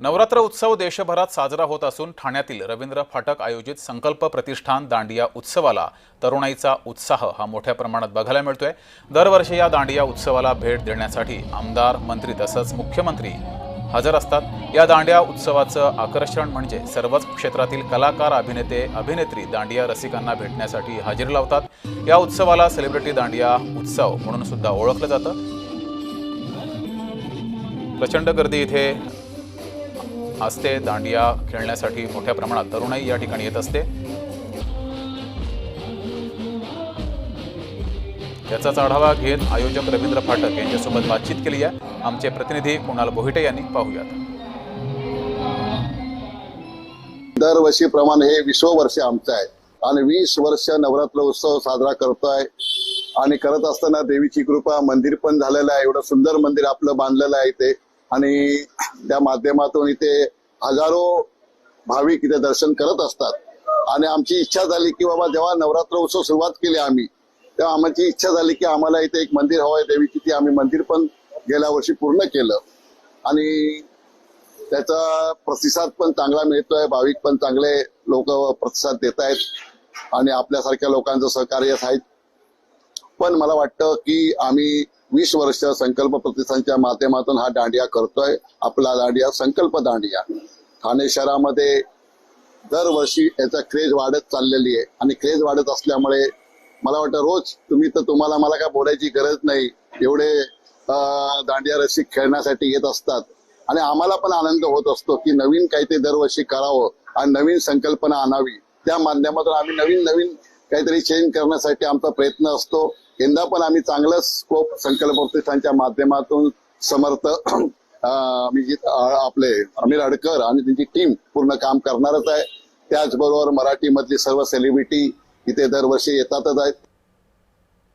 नवरात्र उत्सव देशभरात साजरा होत असून ठाण्यातील रवींद्र फाटक आयोजित संकल्प प्रतिष्ठान दांडिया उत्सवाला तरुणाईचा उत्साह हा मोठ्या प्रमाणात बघायला मिळतोय। दरवर्षी या दांडिया उत्सवाला भेट देण्यासाठी आमदार, मंत्री तसंच मुख्यमंत्री हजर असतात। या दांडिया उत्सवाचं आकर्षण म्हणजे सर्वच क्षेत्रातील कलाकार, अभिनेते, अभिनेत्री दांडिया रसिकांना भेटण्यासाठी हजेरी लावतात। या उत्सवाला सेलिब्रिटी दांडिया उत्सव म्हणून सुद्धा ओळखलं जातं। प्रचंड गर्दी इथे असते। दांडिया खेळण्यासाठी मोठ्या प्रमाणात तरुणाई या ठिकाणी येत असते। याचाच आढावा घेत आयोजक रवींद्र फाटक यांच्यासोबत बातचीत केली आहे। आमचे प्रतिनिधी कुणाल बोहिटे यांनी पाहूयात। दरवर्षीप्रमाणे हे 20 वर्ष आमचं आहे आणि 20 वर्ष नवरात्र उत्सव साजरा करतोय आणि करत असताना देवीची कृपा, मंदिर पण झालेलं आहे। एवढं सुंदर मंदिर आपलं बांधलेलं आहे इथे आणि त्या माध्यमातून इथे हजारो भाविक इथे दर्शन करत असतात। आणि आमची इच्छा झाली की बाबा जेव्हा नवरात्र उत्सव सुरुवात केली आम्ही, तेव्हा आमची इच्छा झाली की आम्हाला इथे एक मंदिर हवं आहे देवीची। ती आम्ही मंदिर पण गेल्या वर्षी पूर्ण केलं आणि त्याचा प्रतिसाद पण चांगला मिळतोय। भाविक पण चांगले लोक प्रतिसाद देत आहेत आणि आपल्यासारख्या लोकांचं सहकार्य आहे। पण मला वाटतं की आम्ही 20 वर्ष संकल्प प्रतिष्ठानच्या माध्यमातून हा दांडिया करतोय। आपला दांडिया संकल्प दांडिया ठाणे शहरामध्ये दरवर्षी याचा क्रेज वाढत चाललेली आहे आणि क्रेज वाढत असल्यामुळे मला वाटतं रोज तुम्हाला मला काय बोलायची गरज नाही, एवढे दांडिया रसिक खेळण्यासाठी येत असतात आणि आम्हाला पण आनंद होत असतो की नवीन काहीतरी दरवर्षी करावं आणि नवीन संकल्पना आणावी। त्या माध्यमातून आम्ही नवीन काहीतरी चेंज करण्यासाठी आमचा प्रयत्न असतो। यंदा पण आम्ही चांगलं स्कोप संकल्प प्रतिष्ठानच्या माध्यमातून समर्थ आपले अमीर अडकर आणि त्यांची टीम पूर्ण काम करणारच आहे। त्याचबरोबर मराठी मधली सर्व सेलिब्रिटी इथे दरवर्षी येतातच आहेत।